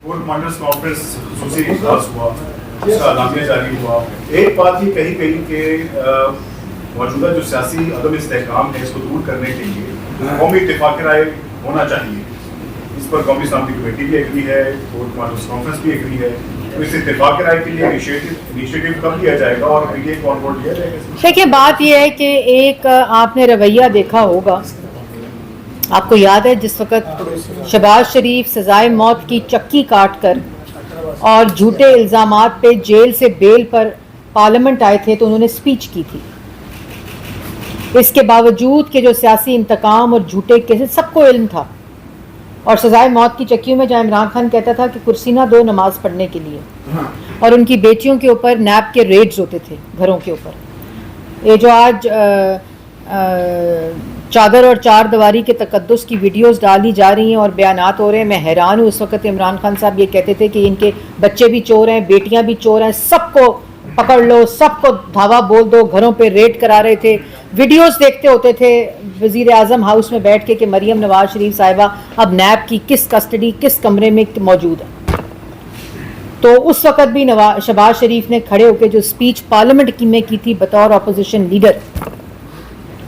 Corps commanders conference خصوصی اجلاس ہوا، اس کا اعلامیہ جاری ہوا. ایک بات یہ کہی گئی کہ موجودہ جو سیاسی عدم استحکام ہے اس کو دور کرنے کے لیے قومی اتفاق رائے ہونا چاہیے. اس پر قومی اسلامی کمیٹی بھی ایگری ہے، کور کمانڈرز کانفرنس بھی ایگری ہے. تو اس اتفاق رائے کے لیے انیشیٹو کب لیا جائے گا اور میڈیا کو آن بورڈ لیا جائے گا؟ دیکھیے بات یہ ہے کہ ایک آپ نے رویہ دیکھا ہوگا، آپ کو یاد ہے جس وقت شہباز شریف سزائے موت کی چکی کاٹ کر اور جھوٹے الزامات پہ جیل سے بیل پر پارلیمنٹ آئے تھے تو انہوں نے سپیچ کی تھی. اس کے باوجود کہ جو سیاسی انتقام اور جھوٹے کیسز سب کو علم تھا، اور سزائے موت کی چکیوں میں جہاں عمران خان کہتا تھا کہ کرسی نہ دو نماز پڑھنے کے لیے، اور ان کی بیٹیوں کے اوپر نیب کے ریڈز ہوتے تھے گھروں کے اوپر. یہ جو آج چادر اور چار دیواری کے تقدس کی ویڈیوز ڈالی جا رہی ہیں اور بیانات ہو رہے ہیں، میں حیران ہوں. اس وقت عمران خان صاحب یہ کہتے تھے کہ ان کے بچے بھی چور ہیں، بیٹیاں بھی چور ہیں، سب کو پکڑ لو، سب کو دھاوا بول دو. گھروں پہ ریڈ کرا رہے تھے، ویڈیوز دیکھتے ہوتے تھے وزیر اعظم ہاؤس میں بیٹھ کے کہ مریم نواز شریف صاحبہ اب نیب کی کس کسٹڈی کس کمرے میں موجود ہے. تو اس وقت بھی شہباز شریف نے کھڑے ہو کے جو سپیچ پارلیمنٹ میں کی تھی بطور اپوزیشن لیڈر،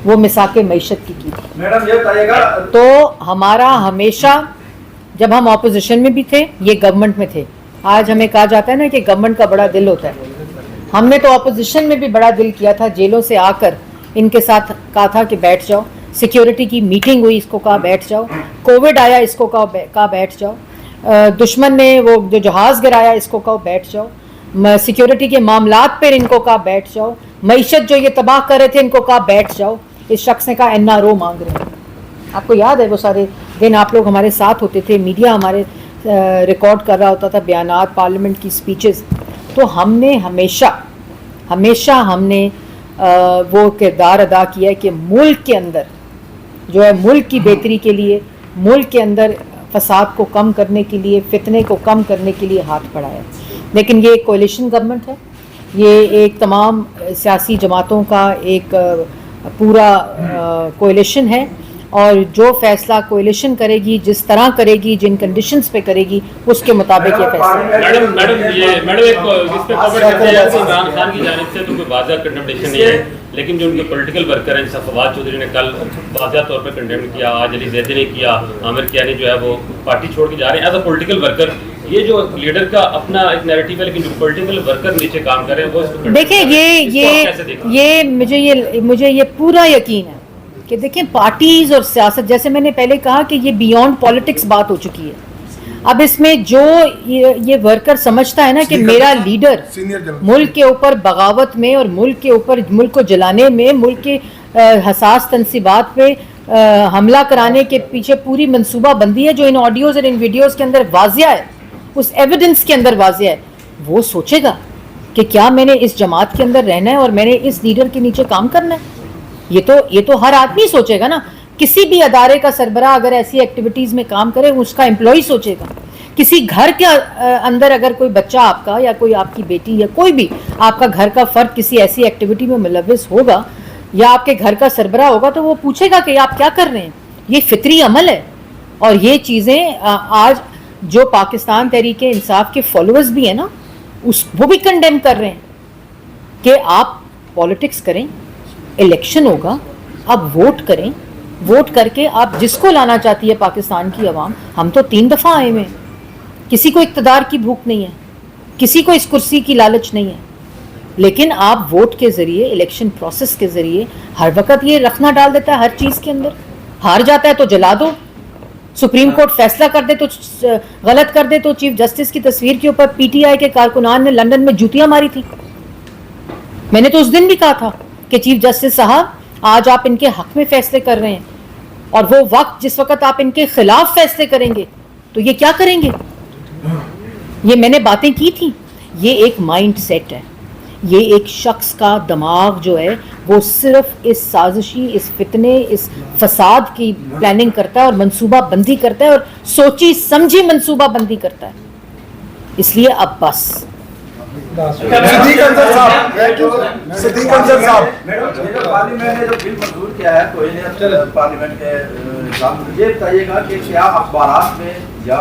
وہ مساق معیشت کی تھی. میڈم یہ بتائیے گا، تو ہمارا ہمیشہ جب ہم اپوزیشن میں بھی تھے، یہ گورنمنٹ میں تھے. آج ہمیں کہا جاتا ہے نا کہ گورنمنٹ کا بڑا دل ہوتا ہے. ہم نے تو اپوزیشن میں بھی بڑا دل کیا تھا، جیلوں سے آ کر ان کے ساتھ کہا تھا کہ بیٹھ جاؤ. سیکیورٹی کی میٹنگ ہوئی، اس کو کہا بیٹھ جاؤ. کووڈ آیا، اس کو کہا بیٹھ جاؤ. دشمن نے وہ جو جہاز گرایا، اس کو کہو بیٹھ جاؤ. سیکیورٹی کے معاملات پر ان کو کہا بیٹھ جاؤ. معیشت جو یہ تباہ کر رہے تھے ان کو کہا بیٹھ جاؤ. اس شخص نے کہا NRO مانگ رہے ہیں. آپ کو یاد ہے وہ سارے دن آپ لوگ ہمارے ساتھ ہوتے تھے، میڈیا ہمارے ریکارڈ کر رہا ہوتا تھا بیانات، پارلیمنٹ کی سپیچز. تو ہم نے ہمیشہ ہم نے وہ کردار ادا کیا ہے کہ ملک کے اندر جو ہے ملک کی بہتری کے لیے، ملک کے اندر فساد کو کم کرنے کے لیے، فتنے کو کم کرنے کے لیے ہاتھ بڑھایا. لیکن یہ ایک کولیشن گورنمنٹ ہے، یہ ایک تمام سیاسی جماعتوں کا ایک پورا کولیشن ہے، اور جو فیصلہ کولیشن کرے گی، جس طرح کرے گی، جن کنڈیشنز پہ کرے گی، اس کے مطابق یہ فیصلہ. میڈم ایک اس پہ کور کرتے ہیں کہ عمران خان کی جانب سے تو کوئی واضح کنڈمنیشن نہیں ہے، لیکن جو ان کے پولیٹیکل ورکر ہیں جیسا فواد چودھری نے کل واضح طور پہ کنڈیم کیا، آج علی زیدی نے کیا، عامر کیانی جو ہے وہ پارٹی چھوڑ کے جا رہے ہیں ایز اے پولیٹیکل ورکر. یہ جو لیڈر کا اپنا ایک نیریٹو ہے، لیکن جو پولیٹیکل ورکر نیچے کام کر رہے ہیں وہ اس کو دیکھیں یہ مجھے یہ پورا یقین ہے کہ دیکھیں پارٹیز اور سیاست، جیسے میں نے پہلے کہا کہ یہ بیونڈ پالیٹکس بات ہو چکی ہے. اب اس میں جو یہ ورکر سمجھتا ہے نا کہ میرا لیڈر ملک کے اوپر بغاوت میں اور ملک کے اوپر ملک کو جلانے میں، ملک کے حساس تنصیبات پہ حملہ کرانے کے پیچھے پوری منصوبہ بندی ہے، جو ان آڈیوز اور ان ویڈیوز کے اندر واضح ہے، اس ایویڈنس کے اندر واضح ہے، وہ سوچے گا کہ کیا میں نے اس جماعت کے اندر رہنا ہے اور میں نے اس لیڈر کے نیچے کام کرنا ہے. یہ تو ہر آدمی سوچے گا نا. کسی بھی ادارے کا سربراہ اگر ایسی ایکٹیویٹیز میں کام کرے، اس کا امپلائی سوچے گا. کسی گھر کے اندر اگر کوئی بچہ آپ کا یا کوئی آپ کی بیٹی یا کوئی بھی آپ کا گھر کا فرد کسی ایسی ایکٹیویٹی میں ملوث ہوگا یا آپ کے گھر کا سربراہ ہوگا تو وہ پوچھے گا کہ آپ کیا کر رہے ہیں. یہ فطری عمل ہے. اور یہ چیزیں آج جو پاکستان تحریک انصاف کے فالوورز بھی ہیں نا، وہ بھی کنڈیم کر رہے ہیں کہ آپ پالیٹکس کریں، الیکشن ہوگا، اب ووٹ کریں، ووٹ کر کے آپ جس کو لانا چاہتی ہے پاکستان کی عوام. ہم تو 3 دفعہ آئے ہوئے ہیں، کسی کو اقتدار کی بھوک نہیں ہے، کسی کو اس کرسی کی لالچ نہیں ہے. لیکن آپ ووٹ کے ذریعے، الیکشن پروسیس کے ذریعے ہر وقت یہ رکھنا ڈال دیتا ہے ہر چیز کے اندر. ہار جاتا ہے تو جلا دو، سپریم کورٹ فیصلہ کر دے تو غلط کر دے تو چیف جسٹس کی تصویر کے اوپر PTI کے کارکنان نے لندن میں جوتیاں ماری تھی. میں نے تو اس دن بھی کہا تھا کہ چیف جسٹس صاحب آج آپ ان کے حق میں فیصلے کر رہے ہیں، اور وہ وقت جس وقت آپ ان کے خلاف فیصلے کریں گے تو یہ کیا کریں گے. یہ میں نے باتیں کی تھی. یہ ایک مائنڈ سیٹ ہے، یہ ایک شخص کا دماغ جو ہے وہ صرف اس سازشی، اس فتنے، اس فساد کی پلاننگ کرتا ہے اور منصوبہ بندی کرتا ہے، اور سوچی سمجھی منصوبہ بندی کرتا ہے. اس لیے اب بس صدیق انصر صاحب پارلیمنٹ نے جو بل منظور کیا ہے کوئی پارلیمنٹ کے نظام، یہ بتائیے گا کہ کیا اخبارات میں یا